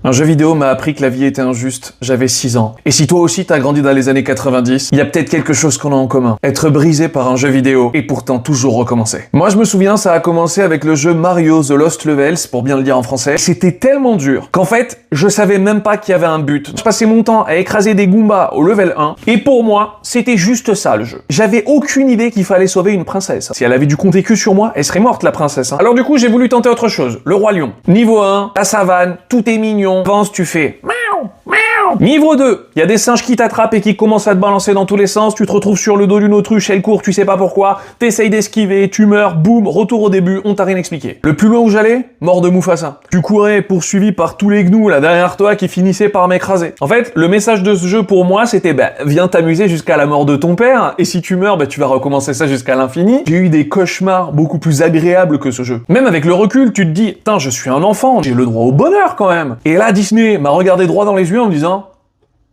Un jeu vidéo m'a appris que la vie était injuste, j'avais 6 ans. Et si toi aussi t'as grandi dans les années 90, il y a peut-être quelque chose qu'on a en commun. Être brisé par un jeu vidéo et pourtant toujours recommencer. Moi je me souviens, ça a commencé avec le jeu Mario The Lost Levels, pour bien le dire en français. C'était tellement dur qu'en fait, je savais même pas qu'il y avait un but. Je passais mon temps à écraser des Goombas au level 1 et pour moi, c'était juste ça le jeu. J'avais aucune idée qu'il fallait sauver une princesse. Si elle avait dû compter que sur moi, elle serait morte la princesse. Alors du coup, j'ai voulu tenter autre chose. Le Roi Lion. Niveau 1, la savane, tout est mignon. Pense, tu fais miaou, miaou. Niveau 2, il y a des singes qui t'attrapent et qui commencent à te balancer dans tous les sens. Tu te retrouves sur le dos d'une autruche, elle court, tu sais pas pourquoi. T'essayes d'esquiver, tu meurs, boum, retour au début, on t'a rien expliqué. Le plus loin où j'allais, mort de Mufasa. Tu courais poursuivi par tous les gnous là derrière toi qui finissaient par m'écraser. En fait, le message de ce jeu pour moi, c'était viens t'amuser jusqu'à la mort de ton père et si tu meurs, tu vas recommencer ça jusqu'à l'infini. J'ai eu des cauchemars beaucoup plus agréables que ce jeu. Même avec le recul, tu te dis, putain, je suis un enfant, j'ai le droit au bonheur quand même. Et là, Disney m'a regardé droit dans les yeux en me disant,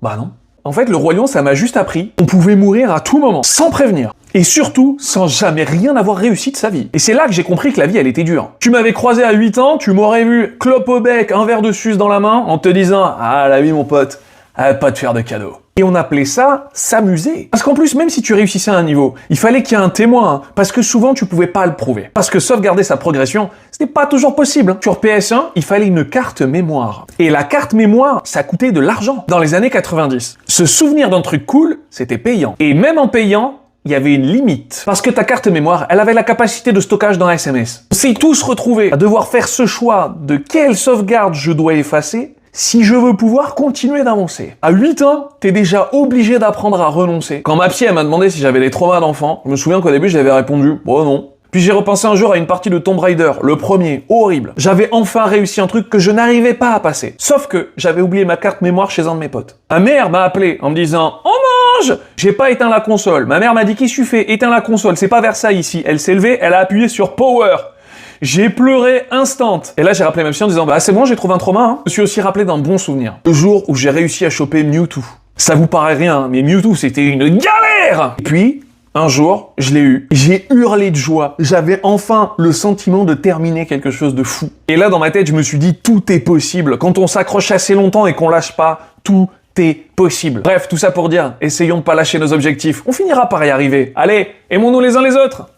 bah non. En fait, le Roi Lion, ça m'a juste appris qu'on pouvait mourir à tout moment, sans prévenir. Et surtout, sans jamais rien avoir réussi de sa vie. Et c'est là que j'ai compris que la vie, elle était dure. Tu m'avais croisé à 8 ans, tu m'aurais vu clope au bec, un verre de suce dans la main, en te disant, ah, la vie, mon pote, elle va pas te faire de cadeaux. Et on appelait ça s'amuser. Parce qu'en plus, même si tu réussissais à un niveau, il fallait qu'il y ait un témoin, parce que souvent tu pouvais pas le prouver. Parce que sauvegarder sa progression, c'était pas toujours possible. Sur PS1, il fallait une carte mémoire. Et la carte mémoire, ça coûtait de l'argent. Dans les années 90, se souvenir d'un truc cool, c'était payant. Et même en payant, il y avait une limite. Parce que ta carte mémoire, elle avait la capacité de stockage d'un SMS. On s'est tous retrouvés à devoir faire ce choix de quelle sauvegarde je dois effacer si je veux pouvoir continuer d'avancer. À 8 ans, t'es déjà obligé d'apprendre à renoncer. Quand ma psy m'a demandé si j'avais des traumas d'enfant, je me souviens qu'au début j'avais répondu « bon non ». Puis j'ai repensé un jour à une partie de Tomb Raider, le premier, horrible. J'avais enfin réussi un truc que je n'arrivais pas à passer. Sauf que j'avais oublié ma carte mémoire chez un de mes potes. Ma mère m'a appelé en me disant « on mange !» J'ai pas éteint la console. Ma mère m'a dit « qu'est-ce que tu fais ? Éteins la console, c'est pas Versailles ici ». Elle s'est levée, elle a appuyé sur « Power ». J'ai pleuré instant. Et là, j'ai rappelé ma psy en disant, c'est bon, j'ai trouvé un trauma, hein. Je me suis aussi rappelé d'un bon souvenir. Le jour où j'ai réussi à choper Mewtwo. Ça vous paraît rien, mais Mewtwo, c'était une galère! Et puis, un jour, je l'ai eu. J'ai hurlé de joie. J'avais enfin le sentiment de terminer quelque chose de fou. Et là, dans ma tête, je me suis dit, tout est possible. Quand on s'accroche assez longtemps et qu'on lâche pas, tout est possible. Bref, tout ça pour dire, essayons de pas lâcher nos objectifs. On finira par y arriver. Allez, aimons-nous les uns les autres!